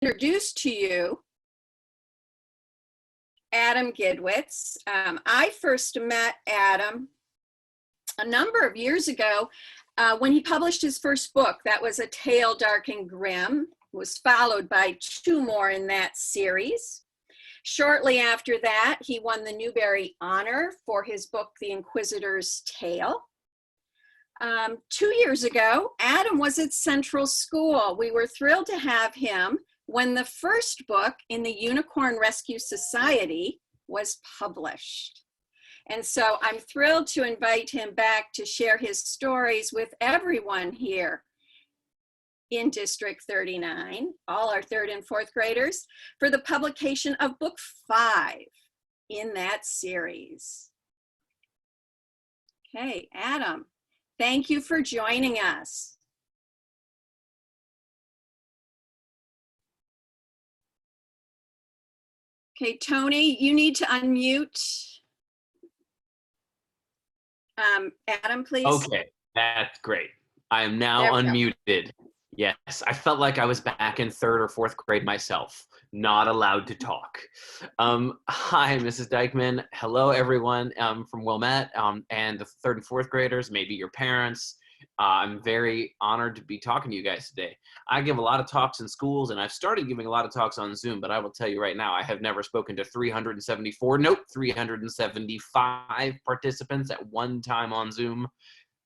introduce to you Adam Gidwitz. I first met Adam a number of years ago when he published his first book. That was A Tale Dark and Grim. It was followed by 2 more in that series. Shortly after that, he won the Newbery Honor for his book, The Inquisitors Tale. 2 years ago, Adam was at Central School. We were thrilled to have him when the first book in the Unicorn Rescue Society was published. And so I'm thrilled to invite him back to share his stories with everyone here in District 39, all our 3rd and 4th graders, for the publication of book 5 in that series. Okay, Adam, thank you for joining us. Okay, Tony, you need to unmute. Adam, please. Okay, that's great. I am now unmuted. Yes, I felt like I was back in 3rd or 4th grade myself, not allowed to talk. Hi, Mrs. Dykeman. Hello, everyone from Wilmette and the 3rd and 4th graders, maybe your parents. I'm very honored to be talking to you guys today. I give a lot of talks in schools, and I've started giving a lot of talks on Zoom, but I will tell you right now, I have never spoken to 375 participants at one time on Zoom.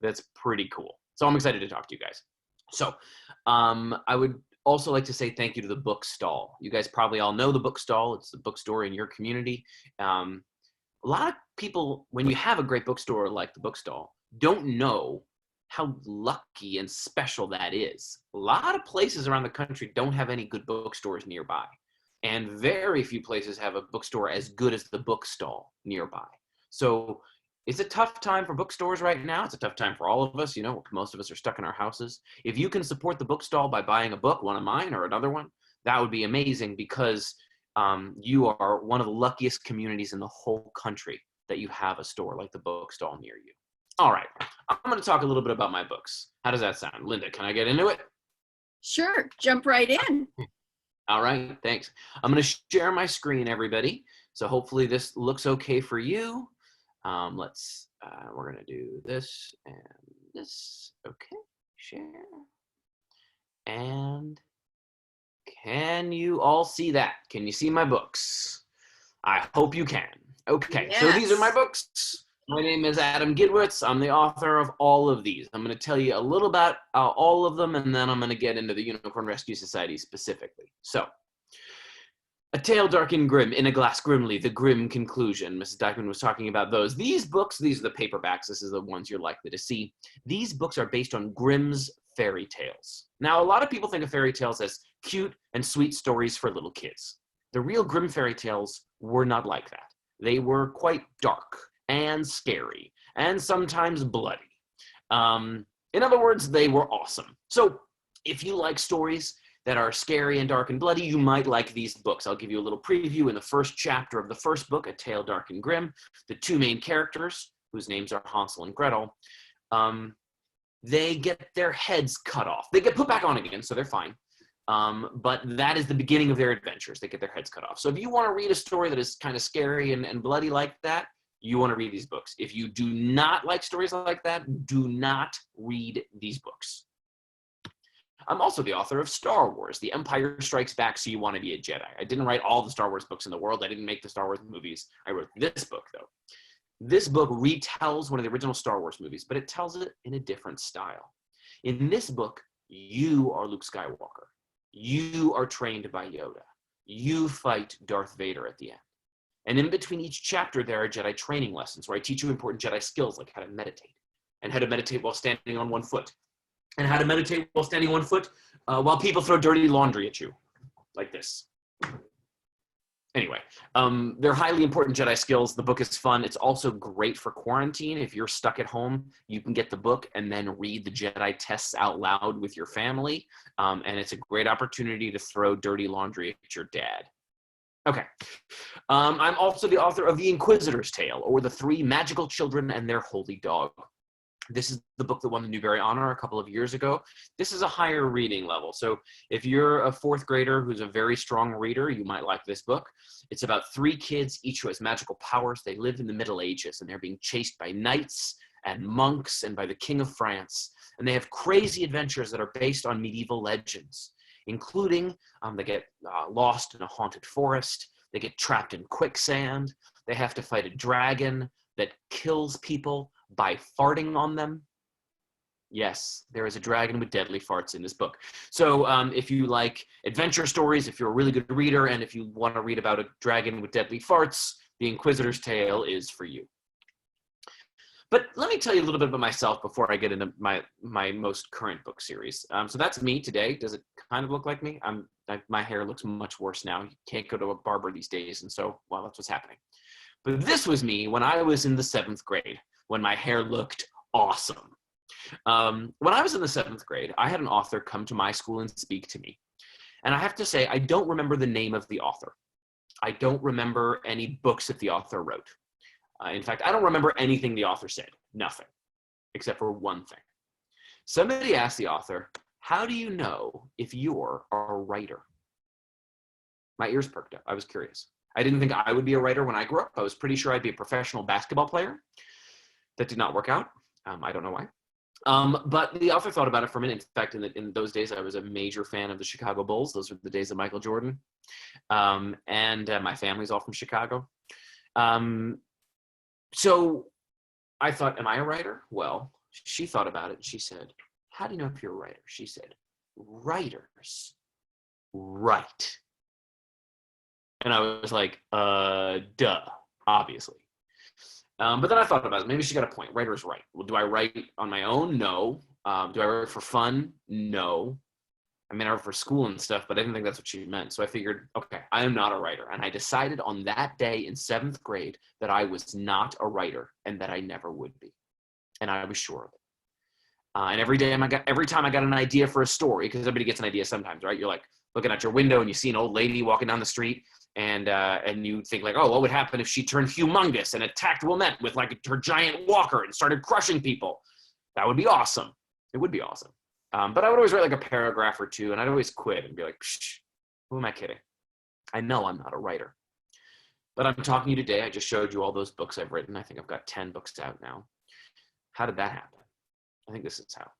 That's pretty cool. So I'm excited to talk to you guys. So I would also like to say thank you to the Bookstore. You guys probably all know the Bookstore. It's the bookstore in your community. A lot of people, when you have a great bookstore like the Bookstore, don't know how lucky and special that is. A lot of places around the country don't have any good bookstores nearby. And very few places have a bookstore as good as the Bookstore nearby. So it's a tough time for bookstores right now. It's a tough time for all of us. You know, most of us are stuck in our houses. If you can support the Bookstore by buying a book, one of mine or another one, that would be amazing, because you are one of the luckiest communities in the whole country that you have a store like the Bookstore near you. All right, I'm going to talk a little bit about my books. How does that sound? Linda, can I get into it? Sure, jump right in. All right, thanks. I'm going to share my screen, everybody. So hopefully this looks okay for you. We're going to do this and this. Okay, share. And can you all see that? Can you see my books? I hope you can. Okay, yes. So these are my books. My name is Adam Gidwitz. I'm the author of all of these. I'm going to tell you a little about all of them, and then I'm going to get into the Unicorn Rescue Society specifically. So, A Tale Dark and Grim, In a Glass Grimly, The Grim Conclusion. Mrs. Dykeman was talking about those. These books, these are the paperbacks. This is the ones you're likely to see. These books are based on Grimm's fairy tales. Now, a lot of people think of fairy tales as cute and sweet stories for little kids. The real Grimm fairy tales were not like that. They were quite dark and scary, and sometimes bloody. In other words, they were awesome. So if you like stories that are scary and dark and bloody, you might like these books. I'll give you a little preview. In the first chapter of the first book, A Tale Dark and Grim, the 2 main characters, whose names are Hansel and Gretel, they get their heads cut off. They get put back on again, so they're fine. But that is the beginning of their adventures. They get their heads cut off. So if you want to read a story that is kind of scary and bloody like that, you want to read these books. If you do not like stories like that, do not read these books. I'm also the author of Star Wars, The Empire Strikes Back, So You Want to Be a Jedi. I didn't write all the Star Wars books in the world. I didn't make the Star Wars movies. I wrote this book, though. This book retells one of the original Star Wars movies, but it tells it in a different style. In this book, you are Luke Skywalker. You are trained by Yoda. You fight Darth Vader at the end. And in between each chapter, there are Jedi training lessons where I teach you important Jedi skills like how to meditate, and how to meditate while standing on one foot, and how to meditate while standing on one foot while people throw dirty laundry at you, like this. Anyway, they're highly important Jedi skills. The book is fun. It's also great for quarantine. If you're stuck at home, you can get the book and then read the Jedi tests out loud with your family. And it's a great opportunity to throw dirty laundry at your dad. Okay. I'm also the author of The Inquisitors Tale, or The 3 Magical Children and Their Holy Dog. This is the book that won the Newbery Honor a couple of years ago. This is a higher reading level. So if you're a fourth grader who's a very strong reader, you might like this book. It's about 3 kids, each who has magical powers. They live in the Middle Ages, and they're being chased by knights and monks and by the King of France. And they have crazy adventures that are based on medieval legends, including they get lost in a haunted forest. They get trapped in quicksand. They have to fight a dragon that kills people by farting on them. Yes, there is a dragon with deadly farts in this book. So if you like adventure stories, if you're a really good reader, and if you want to read about a dragon with deadly farts, The Inquisitor's Tale is for you. But let me tell you a little bit about myself before I get into my most current book series. So that's me today. Does it kind of look like me? My hair looks much worse now. You can't go to a barber these days, and so, well, that's what's happening. But this was me when I was in the 7th grade, when my hair looked awesome. When I was in the 7th grade, I had an author come to my school and speak to me. And I have to say, I don't remember the name of the author. I don't remember any books that the author wrote. In fact, I don't remember anything the author said. Nothing, except for one thing. Somebody asked the author, "How do you know if you're a writer?" My ears perked up. I was curious. I didn't think I would be a writer when I grew up. I was pretty sure I'd be a professional basketball player. That did not work out. I don't know why. But the author thought about it for a minute. In fact, in those days, I was a major fan of the Chicago Bulls. Those were the days of Michael Jordan. And my family's all from Chicago. So I thought, am I a writer? Well, she thought about it. And she said, "How do you know if you're a writer?" She said, "Writers write." And I was like, duh, obviously. But then I thought about it. Maybe she got a point. Writers write. Well, do I write on my own? No. Do I write for fun? No. I mean, I write for school and stuff, but I didn't think that's what she meant. So I figured, okay, I am not a writer. And I decided on that day in 7th grade that I was not a writer and that I never would be. And I was sure of it. And every time I got an idea for a story, because everybody gets an idea sometimes, right? You're like looking out your window and you see an old lady walking down the street, and you think like, oh, what would happen if she turned humongous and attacked Wilmette with like her giant walker and started crushing people? That would be awesome. It would be awesome. But I would always write like a paragraph or two, and I'd always quit and be like, psh, who am I kidding? I know I'm not a writer. But I'm talking to you today. I just showed you all those books I've written. I think I've got 10 books out now. How did that happen? I think this is how.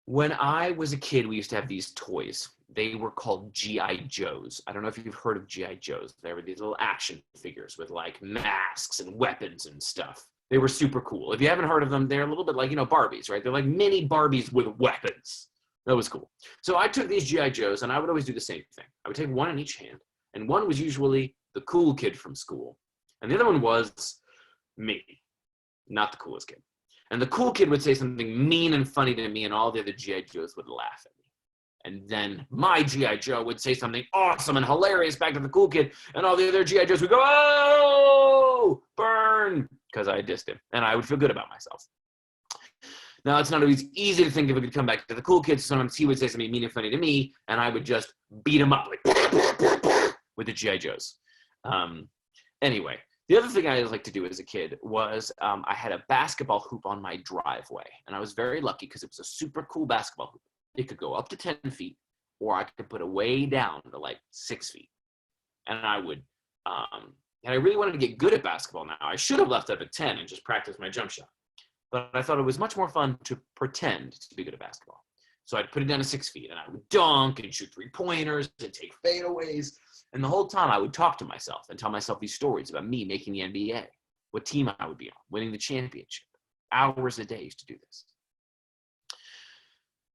When I was a kid, we used to have these toys. They were called G.I. Joes. I don't know if you've heard of G.I. Joes. They were these little action figures with like masks and weapons and stuff. They were super cool. If you haven't heard of them, they're a little bit like, Barbies, right? They're like mini Barbies with weapons. That was cool. So I took these G.I. Joes, and I would always do the same thing. I would take one in each hand, and one was usually the cool kid from school, and the other one was me, not the coolest kid. And the cool kid would say something mean and funny to me, and all the other G.I. Joes would laugh at me. And then my G.I. Joe would say something awesome and hilarious back to the cool kid, and all the other G.I. Joes would go, "Oh, burn," because I dissed him, and I would feel good about myself. Now, it's not always easy to think if it could come back to the cool kid, so sometimes he would say something mean and funny to me, and I would just beat him up, like, with the G.I. Joes. Anyway. The other thing I like to do as a kid was I had a basketball hoop on my driveway, and I was very lucky because it was a super cool basketball hoop. It could go up to 10 feet, or I could put it way down to like 6 feet. And I would, and I really wanted to get good at basketball now. I should have left up at 10 and just practiced my jump shot. But I thought it was much more fun to pretend to be good at basketball. So I'd put it down to 6 feet, and I would dunk and shoot 3-pointers and take fadeaways. And the whole time I would talk to myself and tell myself these stories about me making the NBA, what team I would be on, winning the championship. Hours a day used to do this.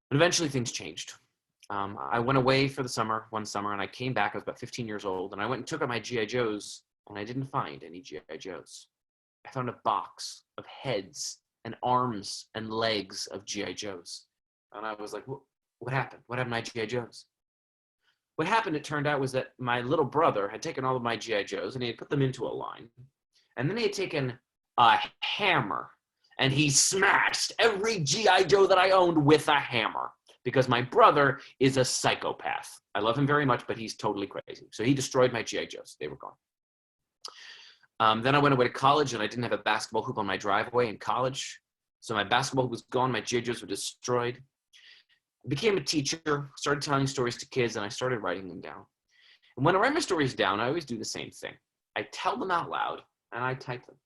But eventually things changed. I went away for the summer, one summer, and I came back. I was about 15 years old, and I went and took out my G.I. Joes, and I didn't find any G.I. Joes. I found a box of heads and arms and legs of G.I. Joes. And I was like, what happened? What happened to my G.I. Joes? What happened, it turned out, was that my little brother had taken all of my G.I. Joes and he had put them into a line. And then he had taken a hammer and he smashed every G.I. Joe that I owned with a hammer, because my brother is a psychopath. I love him very much, but he's totally crazy. So he destroyed my G.I. Joes. They were gone. Then I went away to college, and I didn't have a basketball hoop on my driveway in college. So my basketball hoop was gone. My JoJo's were destroyed. I became a teacher, started telling stories to kids, and I started writing them down. And when I write my stories down, I always do the same thing. I tell them out loud, and I type them.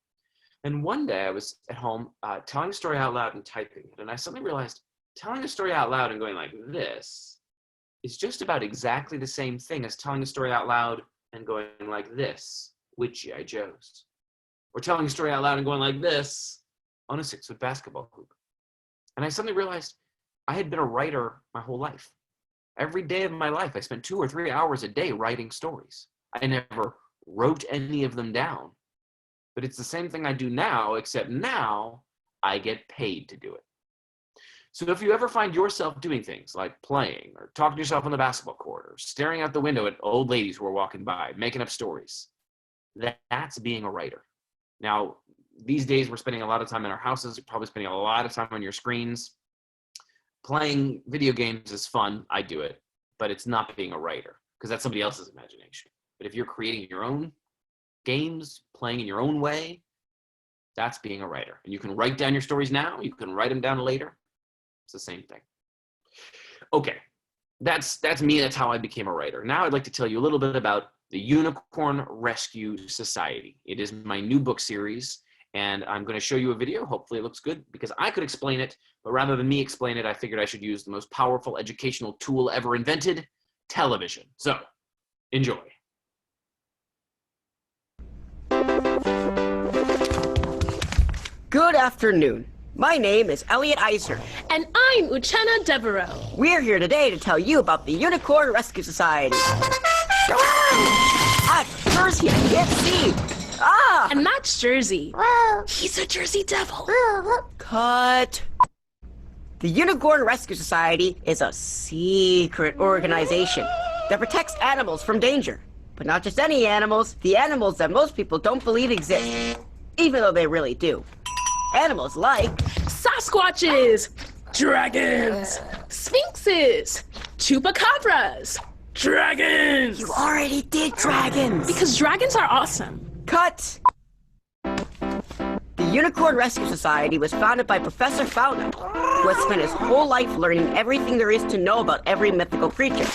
And one day I was at home telling a story out loud and typing it. And I suddenly realized telling a story out loud and going like this is just about exactly the same thing as telling a story out loud and going like this with G.I. Joes. Or telling a story out loud and going like this on a 6-foot basketball hoop. And I suddenly realized I had been a writer my whole life. Every day of my life, I spent 2 or 3 hours a day writing stories. I never wrote any of them down. But it's the same thing I do now, except now I get paid to do it. So if you ever find yourself doing things like playing or talking to yourself on the basketball court or staring out the window at old ladies who are walking by, making up stories, that's being a writer. Now, these days we're spending a lot of time in our houses, you're probably spending a lot of time on your screens. Playing video games is fun, I do it, but it's not being a writer because that's somebody else's imagination. But if you're creating your own games, playing in your own way, that's being a writer. And you can write down your stories now, you can write them down later. It's the same thing. Okay, that's me, that's how I became a writer. Now I'd like to tell you a little bit about the Unicorn Rescue Society. It is my new book series, and I'm going to show you a video. Hopefully it looks good because I could explain it, but rather than me explain it, I figured I should use the most powerful educational tool ever invented, television. So, enjoy. Good afternoon. My name is Elliot Eisner. And I'm Uchenna Devereaux. We're here today to tell you about the Unicorn Rescue Society. Jersey, I can't see. And that's Jersey. He's a Jersey Devil. Cut. The Unicorn Rescue Society is a secret organization that protects animals from danger. But not just any animals, the animals that most people don't believe exist, even though they really do. Animals like Sasquatches, dragons, sphinxes, chupacabras, dragons. You already did dragons. Because dragons are awesome. Cut. The Unicorn Rescue Society was founded by Professor Fauna, who has spent his whole life learning everything there is to know about every mythical creature.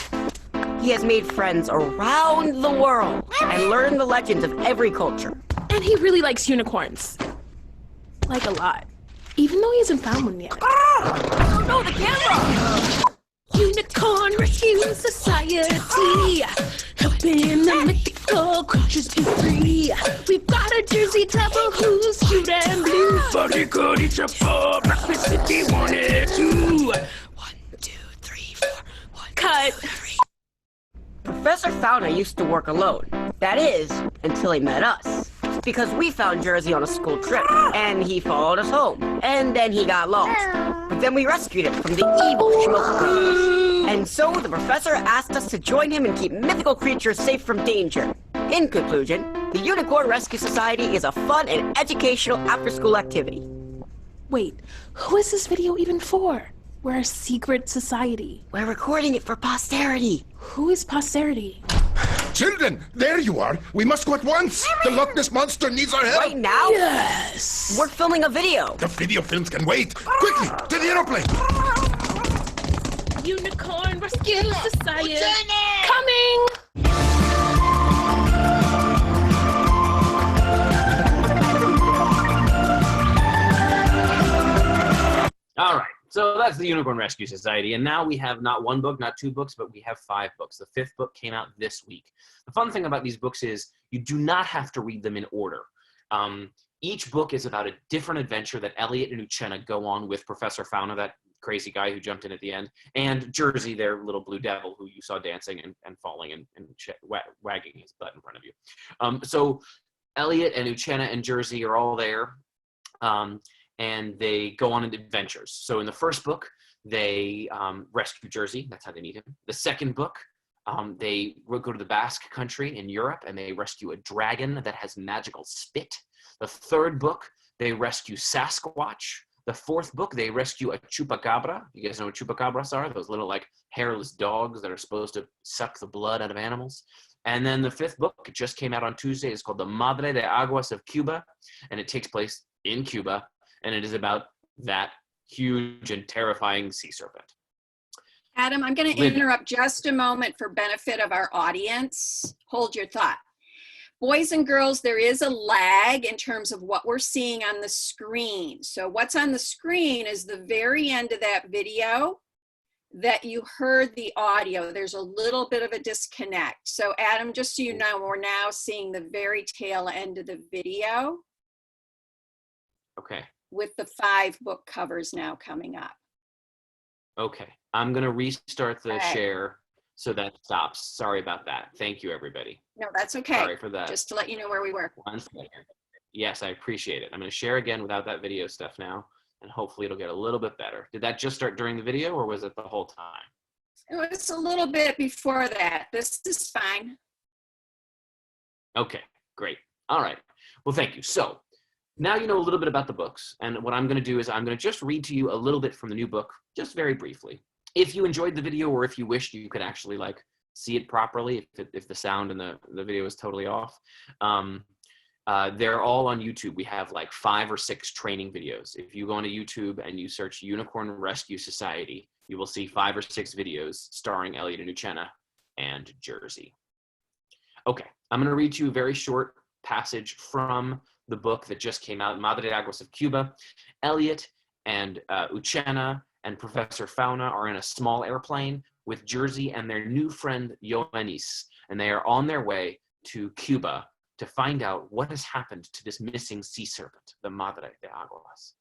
He has made friends around the world and learned the legends of every culture. And he really likes unicorns. Like a lot. Even though he hasn't found one yet. Oh no, the camera! Unicorn Rescue Society, helping the mythical creatures be free. We've got a Jersey Devil who's cute and blue. But he could eat your four breakfast if he wanted to. 1, 2, 3, 4. 1, cut. 2, 3. Professor Fauna used to work alone. That is, until he met us. Because we found Jersey on a school trip, and he followed us home, and then he got lost. But then we rescued him from the evil Schmoke Brothers. And so the professor asked us to join him and keep mythical creatures safe from danger. In conclusion, the Unicorn Rescue Society is a fun and educational after-school activity. Wait, who is this video even for? We're a secret society. We're recording it for posterity. Who is posterity? Children, there you are. We must go at once. The Loch Ness Monster needs our help. Right now? Yes! We're filming a video. The video films can wait. Quickly, to the aeroplane. Unicorn Rescue Society. Coming! All right. So that's the Unicorn Rescue Society, and now we have not 1 book, not 2 books, but we have 5 books. The 5th book came out this week. The fun thing about these books is you do not have to read them in order. Each book is about a different adventure that Elliot and Uchenna go on with Professor Fauna, that crazy guy who jumped in at the end, and Jersey, their little blue devil who you saw dancing and falling and wagging his butt in front of you. So Elliot and Uchenna and Jersey are all there. And they go on adventures. So in the first book, they rescue Jersey. That's how they meet him. The second book, they go to the Basque country in Europe, and they rescue a dragon that has magical spit. The third book, they rescue Sasquatch. The fourth book, they rescue a chupacabra. You guys know what chupacabras are? Those little, like, hairless dogs that are supposed to suck the blood out of animals. And then the fifth book just came out on Tuesday. It's called The Madre de Aguas of Cuba, and it takes place in Cuba, and it is about that huge and terrifying sea serpent. Adam, I'm going to interrupt just a moment for benefit of our audience. Hold your thought. Boys and girls, there is a lag in terms of what we're seeing on the screen. So what's on the screen is the very end of that video that you heard the audio. There's a little bit of a disconnect. So Adam, just so you know, we're now seeing the very tail end of the video. Okay. With the 5 book covers now coming up. Okay. I'm going to restart the share so that stops. Sorry about that. Thank you, everybody. No, that's okay. Sorry for that. Just to let you know where we were. 1 second. Yes, I appreciate it. I'm going to share again without that video stuff now, and hopefully it'll get a little bit better. Did that just start during the video, or was it the whole time? It was a little bit before that. This is fine. Okay, great. All right. Well, thank you. So now you know a little bit about the books, and what I'm going to do is I'm going to just read to you a little bit from the new book, just very briefly. If you enjoyed the video, or if you wished you could actually like see it properly, if the sound and the video is totally off, they're all on YouTube. We have like 5 or 6 training videos. If you go onto YouTube and you search Unicorn Rescue Society, you will see 5 or 6 videos starring Elliot and Uchenna and Jersey. Okay, I'm going to read you a very short passage from the book that just came out, Madre de Aguas of Cuba. Elliot and Uchenna and Professor Fauna are in a small airplane with Jersey and their new friend Ioannis, and they are on their way to Cuba to find out what has happened to this missing sea serpent, the Madre de Aguas.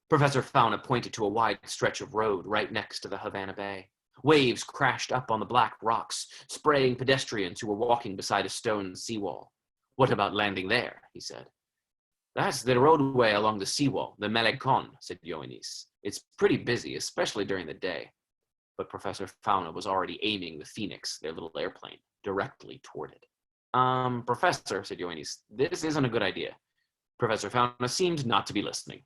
Professor Fauna pointed to a wide stretch of road right next to the Havana Bay. Waves crashed up on the black rocks, spraying pedestrians who were walking beside a stone seawall. What about landing there? He said. That's the roadway along the seawall, the Malecon, said Ioannis. It's pretty busy, especially during the day. But Professor Fauna was already aiming the Phoenix, their little airplane, directly toward it. Professor, said Ioannis, this isn't a good idea. Professor Fauna seemed not to be listening.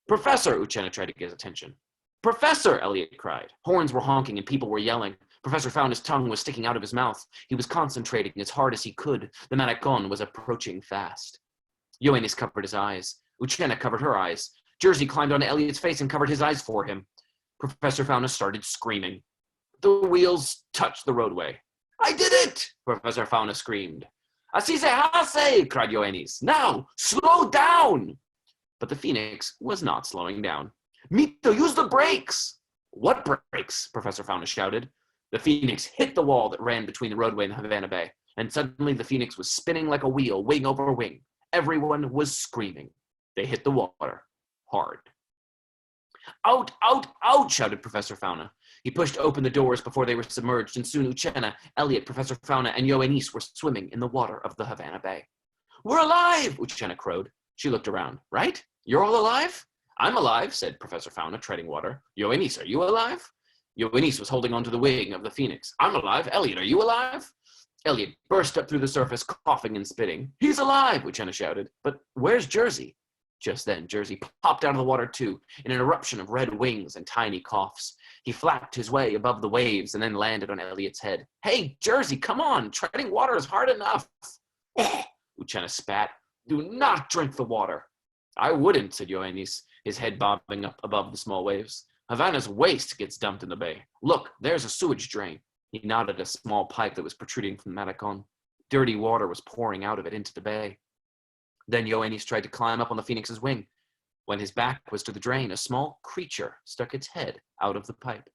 Professor, Uchenna tried to get his attention. Professor, Elliot cried. Horns were honking and people were yelling. Professor Fauna's tongue was sticking out of his mouth. He was concentrating as hard as he could. The Malecon was approaching fast. Ioannis covered his eyes. Uchenna covered her eyes. Jersey climbed onto Elliot's face and covered his eyes for him. Professor Fauna started screaming. The wheels touched the roadway. I did it! Professor Fauna screamed. Así se hace! Cried Ioannis. Now, slow down! But the Phoenix was not slowing down. Mito, use the brakes! What brakes? Professor Fauna shouted. The Phoenix hit the wall that ran between the roadway and the Havana Bay, and suddenly the Phoenix was spinning like a wheel, wing over wing. Everyone was screaming. They hit the water hard. Out, out, out, shouted Professor Fauna. He pushed open the doors before they were submerged, and soon Uchenna, Elliot, Professor Fauna, and Ioannis were swimming in the water of the Havana Bay. We're alive, Uchenna crowed. She looked around. Right? You're all alive? I'm alive, said Professor Fauna, treading water. Ioannis, are you alive? Ioannis was holding onto the wing of the Phoenix. I'm alive. Elliot, are you alive? Elliot burst up through the surface, coughing and spitting. He's alive, Uchenna shouted. But where's Jersey? Just then, Jersey popped out of the water too, in an eruption of red wings and tiny coughs. He flapped his way above the waves and then landed on Elliot's head. Hey, Jersey, come on. Treading water is hard enough. Uchenna spat. Do not drink the water. I wouldn't, said Ioannis, his head bobbing up above the small waves. Havana's waste gets dumped in the bay. Look, there's a sewage drain. He nodded at a small pipe that was protruding from the Malecon. Dirty water was pouring out of it into the bay. Then Ioannis tried to climb up on the Phoenix's wing. When his back was to the drain, a small creature stuck its head out of the pipe.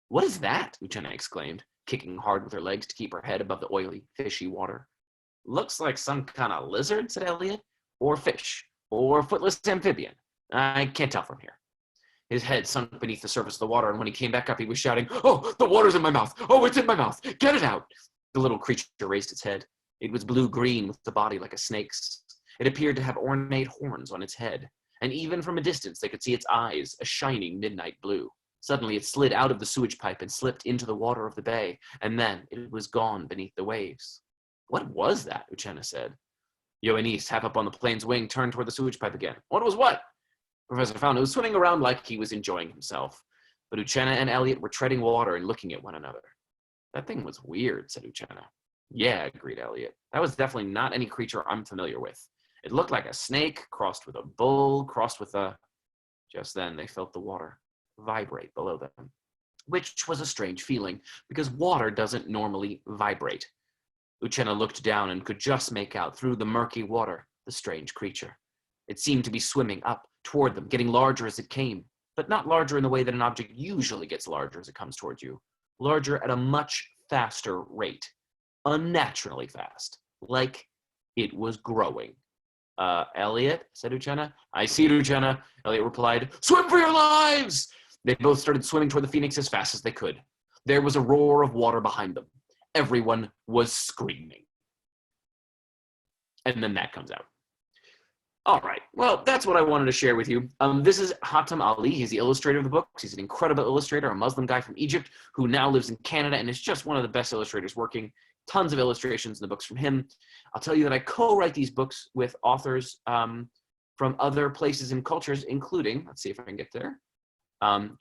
What is that? Uchenna exclaimed, kicking hard with her legs to keep her head above the oily, fishy water. Looks like some kind of lizard, said Elliot, or fish, or footless amphibian. I can't tell from here. His head sunk beneath the surface of the water, and when he came back up, he was shouting, Oh, the water's in my mouth! Oh, it's in my mouth! Get it out! The little creature raised its head. It was blue-green with the body like a snake's. It appeared to have ornate horns on its head, and even from a distance they could see its eyes, a shining midnight blue. Suddenly it slid out of the sewage pipe and slipped into the water of the bay, and then it was gone beneath the waves. What was that? Uchenna said. Ioannis, half up on the plane's wing, turned toward the sewage pipe again. What was what? Professor Fauna was swimming around like he was enjoying himself, but Uchenna and Elliot were treading water and looking at one another. That thing was weird, said Uchenna. Yeah, agreed Elliot. That was definitely not any creature I'm familiar with. It looked like a snake crossed with a bull, crossed with a... Just then they felt the water vibrate below them, which was a strange feeling because water doesn't normally vibrate. Uchenna looked down and could just make out through the murky water the strange creature. It seemed to be swimming up toward them, getting larger as it came, but not larger in the way that an object usually gets larger as it comes towards you, larger at a much faster rate, unnaturally fast, like it was growing. Elliot, said Uchenna. I see it, Uchenna, Elliot replied. Swim for your lives! They both started swimming toward the phoenix as fast as they could. There was a roar of water behind them. Everyone was screaming. And then that comes out. All right, well, that's what I wanted to share with you. This is Hatem Ali. He's the illustrator of the books. He's an incredible illustrator, a Muslim guy from Egypt who now lives in Canada and is just one of the best illustrators working. Tons of illustrations in the books from him. I'll tell you that I co-write these books with authors from other places and cultures, including, let's see if I can get there.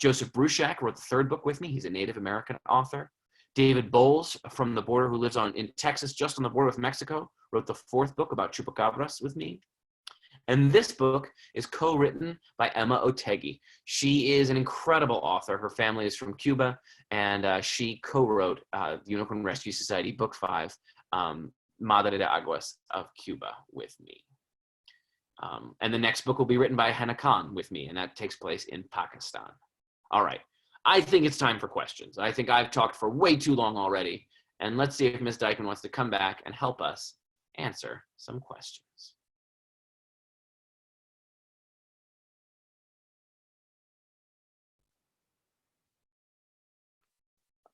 Joseph Bruchac wrote the third book with me. He's a Native American author. David Bowles from the border, who lives in Texas, just on the border with Mexico, wrote the fourth book about chupacabras with me. And this book is co-written by Emma Otegi. She is an incredible author. Her family is from Cuba, and she co-wrote the Unicorn Rescue Society, Book 5, Madre de Aguas of Cuba with me. And the next book will be written by Hannah Khan with me, and that takes place in Pakistan. All right, I think it's time for questions. I think I've talked for way too long already, and let's see if Ms. Dykeman wants to come back and help us answer some questions.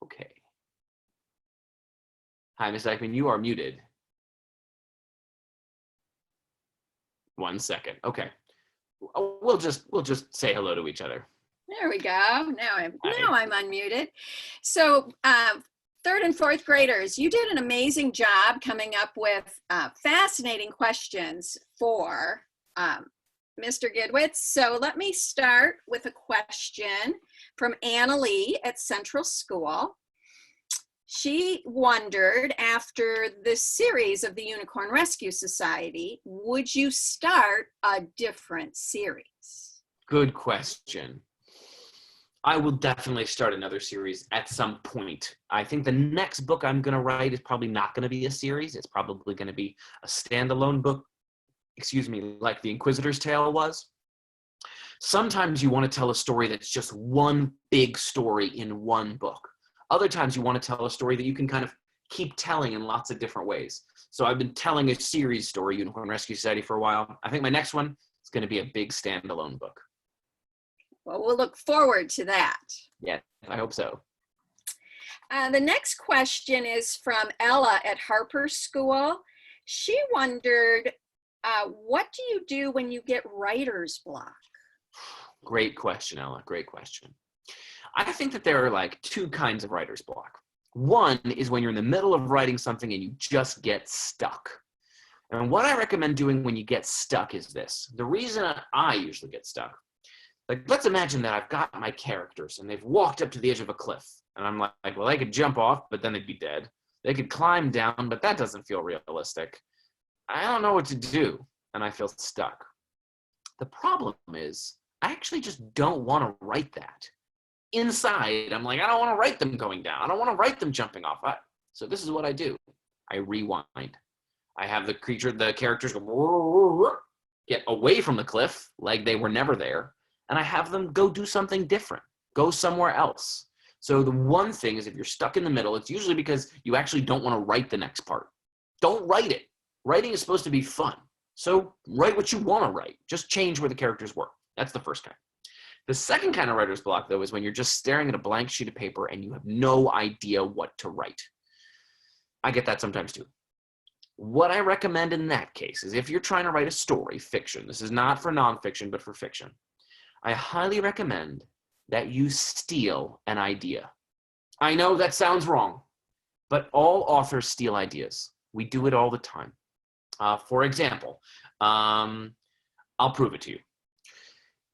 Okay. Hi, Ms. Dykeman, you are muted. 1 second. Okay. We'll just say hello to each other. There we go. Now I'm unmuted. So third and fourth graders, you did an amazing job coming up with fascinating questions for Mr. Gidwitz. So let me start with a question from Anna Lee at Central School. She wondered, after this series of the Unicorn Rescue Society, would you start a different series? Good question. I will definitely start another series at some point. I think the next book I'm going to write is probably not going to be a series. It's probably going to be a standalone book, like the Inquisitors Tale was. Sometimes you want to tell a story that's just one big story in one book. Other times you want to tell a story that you can kind of keep telling in lots of different ways. So I've been telling a series story, Unicorn Rescue Society, for a while. I think my next one is going to be a big standalone book. Well, we'll look forward to that. Yeah, I hope so. The next question is from Ella at Harper School. She wondered, what do you do when you get writer's block? Great question, Ella. Great question. I think that there are like two kinds of writer's block. One is when you're in the middle of writing something and you just get stuck. And what I recommend doing when you get stuck is this. The reason I usually get stuck, like, let's imagine that I've got my characters and they've walked up to the edge of a cliff. And I'm like, well, they could jump off, but then they'd be dead. They could climb down, but that doesn't feel realistic. I don't know what to do, and I feel stuck. The problem is, I actually just don't want to write that. Inside, I'm like, I don't want to write them going down. I don't want to write them jumping off. So this is what I do. I rewind. I have the characters go, get away from the cliff like they were never there, and I have them go do something different, go somewhere else. So the one thing is, if you're stuck in the middle, it's usually because you actually don't want to write the next part. Don't write it. Writing is supposed to be fun. So write what you want to write. Just change where the characters were. That's the first kind. The second kind of writer's block, though, is when you're just staring at a blank sheet of paper and you have no idea what to write. I get that sometimes too. What I recommend in that case is, if you're trying to write a story, fiction, this is not for nonfiction, but for fiction, I highly recommend that you steal an idea. I know that sounds wrong, but all authors steal ideas. We do it all the time. For example, I'll prove it to you.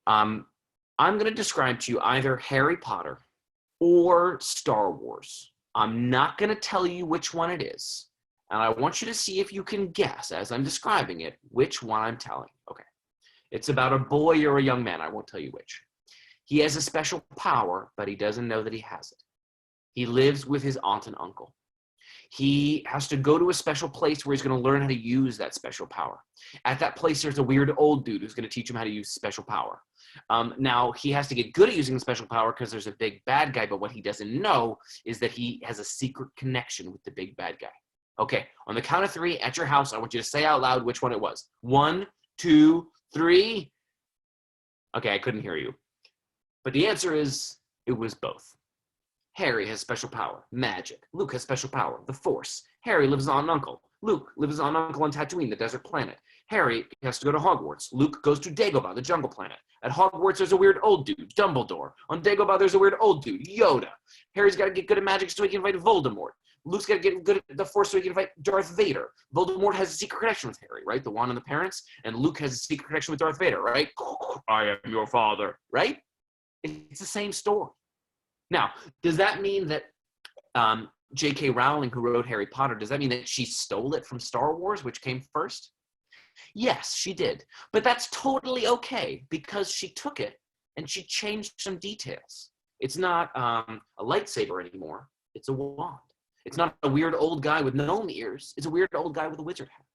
I'm going to describe to you either Harry Potter or Star Wars. I'm not going to tell you which one it is. And I want you to see if you can guess, as I'm describing it, which one I'm telling. Okay. It's about a boy or a young man. I won't tell you which. He has a special power, but he doesn't know that he has it. He lives with his aunt and uncle. He has to go to a special place where he's going to learn how to use that special power. At that place, there's a weird old dude who's going to teach him how to use special power. Now, he has to get good at using the special power because there's a big bad guy, but what he doesn't know is that he has a secret connection with the big bad guy. Okay, on the count of 3 at your house, I want you to say out loud which one it was. 1, 2, 3. Okay, I couldn't hear you. But the answer is, it was both. Harry has special power, magic. Luke has special power, the Force. Harry lives with Aunt and Uncle. Luke lives with Aunt and Uncle on Tatooine, the desert planet. Harry has to go to Hogwarts. Luke goes to Dagobah, the jungle planet. At Hogwarts, there's a weird old dude, Dumbledore. On Dagobah, there's a weird old dude, Yoda. Harry's got to get good at magic so he can fight Voldemort. Luke's got to get good at the Force so he can fight Darth Vader. Voldemort has a secret connection with Harry, right? The wand and the parents. And Luke has a secret connection with Darth Vader, right? I am your father, right? It's the same story. Now, does that mean that J.K. Rowling, who wrote Harry Potter, does that mean that she stole it from Star Wars, which came first? Yes, she did. But that's totally okay because she took it and she changed some details. It's not a lightsaber anymore. It's a wand. It's not a weird old guy with gnome ears. It's a weird old guy with a wizard hat.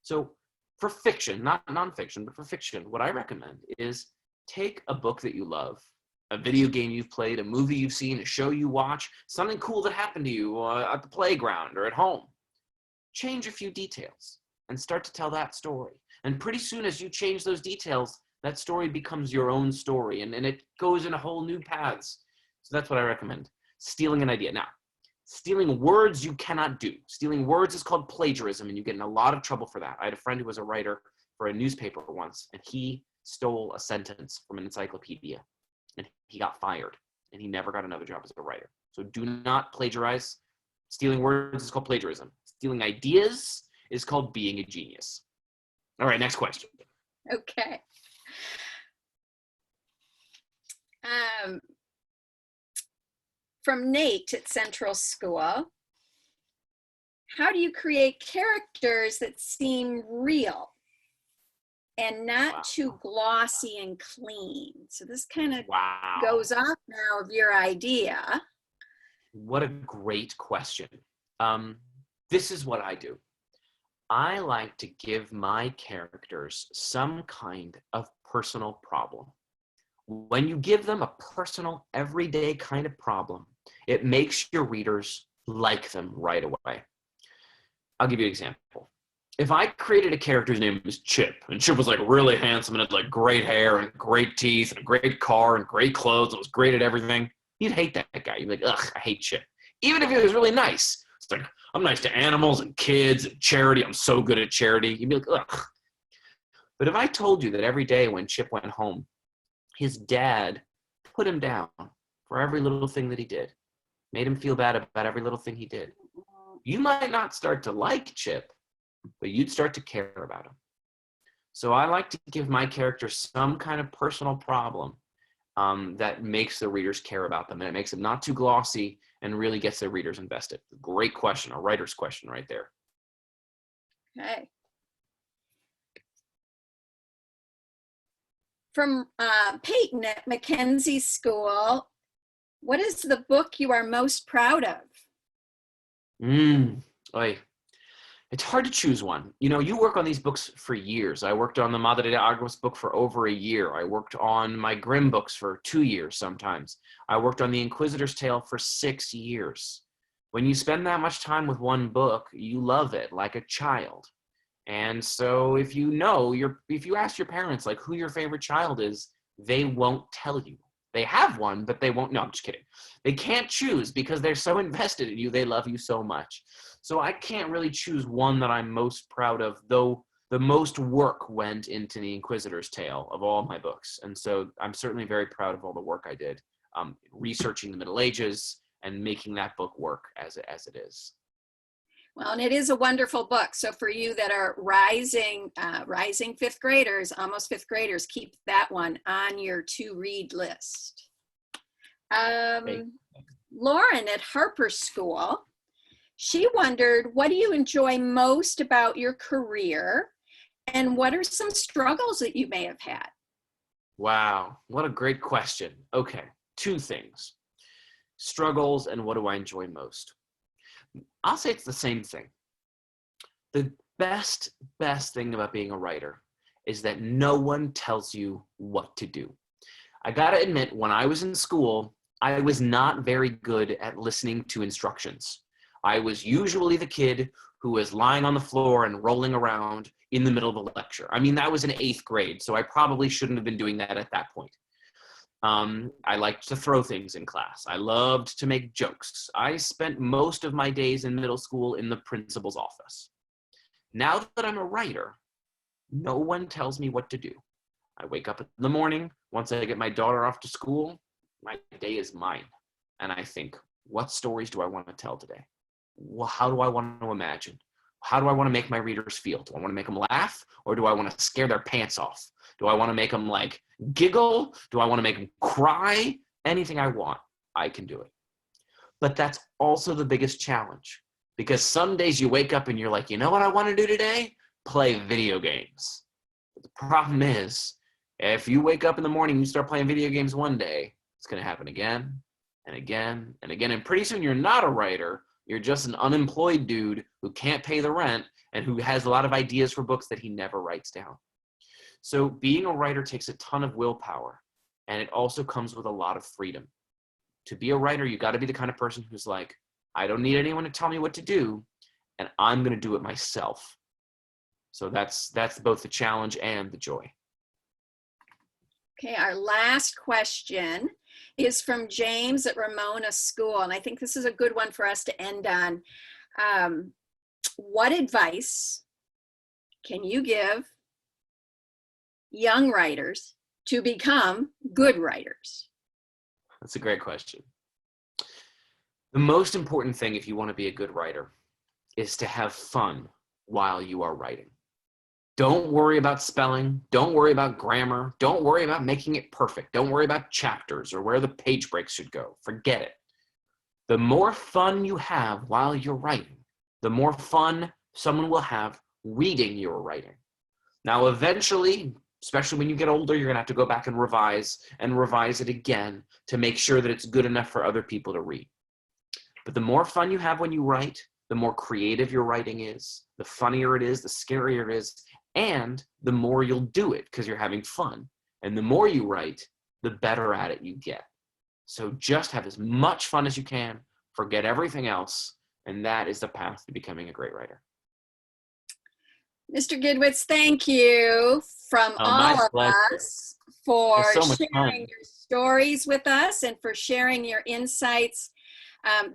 So for fiction, not nonfiction, but for fiction, what I recommend is take a book that you love, a video game you've played, a movie you've seen, a show you watch, something cool that happened to you at the playground or at home. Change a few details and start to tell that story. And pretty soon as you change those details, that story becomes your own story and it goes in a whole new paths. So that's what I recommend. Stealing an idea. Now, stealing words you cannot do. Stealing words is called plagiarism and you get in a lot of trouble for that. I had a friend who was a writer for a newspaper once and he stole a sentence from an encyclopedia. And he got fired, and he never got another job as a writer. So do not plagiarize. Stealing words is called plagiarism. Stealing ideas is called being a genius. All right, next question. Okay. From Nate at Central School. How do you create characters that seem real and not too glossy and clean? So this kind of goes off now of your idea. What a great question. This is what I do. I like to give my characters some kind of personal problem. When you give them a personal, everyday kind of problem, it makes your readers like them right away. I'll give you an example. If I created a character whose name was Chip, and Chip was like really handsome and had like great hair and great teeth and a great car and great clothes and was great at everything, you'd hate that guy. You'd be like, ugh, I hate Chip. Even if he was really nice. It's like, I'm nice to animals and kids and charity. I'm so good at charity. You'd be like, ugh. But if I told you that every day when Chip went home, his dad put him down for every little thing that he did, made him feel bad about every little thing he did, you might not start to like Chip, but you'd start to care about him. So I like to give my characters some kind of personal problem that makes the readers care about them, and it makes it not too glossy and really gets the readers invested. Great question, a writer's question right there. Okay. From Peyton at Mackenzie School, what is the book you are most proud of? It's hard to choose one. You know, you work on these books for years. I worked on the Madre de Aguas book for over a year. I worked on my Grimm books for 2 years sometimes. I worked on the Inquisitors Tale for 6 years. When you spend that much time with one book, you love it like a child. And so if you ask your parents like who your favorite child is, they won't tell you. They have one, but they won't. No, I'm just kidding. They can't choose because they're so invested in you. They love you so much. So I can't really choose one that I'm most proud of, though the most work went into the Inquisitor's Tale of all my books. And so I'm certainly very proud of all the work I did, researching the Middle Ages and making that book work as it is. Well, and it is a wonderful book. So for you that are rising fifth graders, almost fifth graders, keep that one on your to-read list. Lauren at Harper School, she wondered, what do you enjoy most about your career? And what are some struggles that you may have had? Wow, what a great question. Okay, two things. Struggles and what do I enjoy most? I'll say it's the same thing. The best thing about being a writer is that no one tells you what to do. I gotta admit, when I was in school, I was not very good at listening to instructions. I was usually the kid who was lying on the floor and rolling around in the middle of a lecture. I mean, that was in 8th grade, so I probably shouldn't have been doing that at that point. I liked to throw things in class. I loved to make jokes. I spent most of my days in middle school in the principal's office. Now that I'm a writer, no one tells me what to do. I wake up in the morning. Once I get my daughter off to school, my day is mine. And I think, what stories do I want to tell today? Well, how do I want to imagine? How do I want to make my readers feel? Do I want to make them laugh, or do I want to scare their pants off? Do I want to make them like giggle? Do I want to make them cry? Anything I want, I can do it. But that's also the biggest challenge, because some days you wake up and you're like, you know what I want to do today? Play video games. But the problem is, if you wake up in the morning and you start playing video games one day, it's going to happen again and again and again. And pretty soon you're not a writer. You're just an unemployed dude who can't pay the rent and who has a lot of ideas for books that he never writes down. So being a writer takes a ton of willpower, and it also comes with a lot of freedom. To be a writer, you got to be the kind of person who's like, I don't need anyone to tell me what to do, and I'm going to do it myself. So that's both the challenge and the joy. Okay, our last question is from James at Ramona School, and I think this is a good one for us to end on. What advice can you give young writers to become good writers? That's a great question. The most important thing if you want to be a good writer is to have fun while you are writing. Don't worry about spelling. Don't worry about grammar. Don't worry about making it perfect. Don't worry about chapters or where the page breaks should go. Forget it. The more fun you have while you're writing, the more fun someone will have reading your writing. Now, eventually, especially when you get older, you're going to have to go back and revise it again to make sure that it's good enough for other people to read. But the more fun you have when you write, the more creative your writing is, the funnier it is, the scarier it is, and the more you'll do it because you're having fun. And the more you write, the better at it you get. So just have as much fun as you can, forget everything else, and that is the path to becoming a great writer. Mr. Gidwitz, thank you from all of us for sharing your stories with us and for sharing your insights.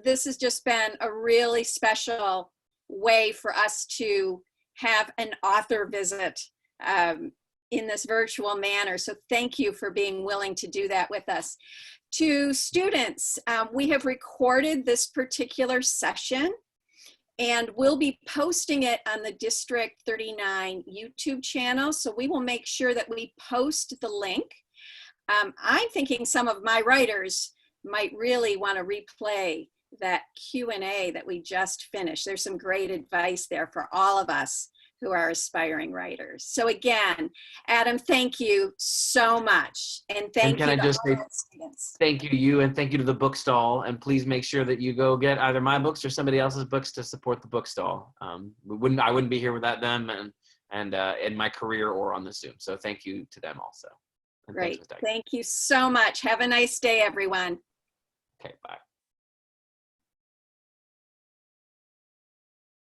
This has just been a really special way for us to have an author visit in this virtual manner. So thank you for being willing to do that with us. To students, we have recorded this particular session, and we'll be posting it on the District 39 YouTube channel. So we will make sure that we post the link. I'm thinking some of my writers might really want to replay that Q&A that we just finished. There's some great advice there for all of us who are aspiring writers. So again, Adam, thank you so much. And thank you to all the students. Thank you, and thank you to the Bookstall. And please make sure that you go get either my books or somebody else's books to support the Bookstall. I wouldn't be here without them and in my career or on the Zoom. So thank you to them also. And great. Thank you so much. Have a nice day, everyone. Okay, bye.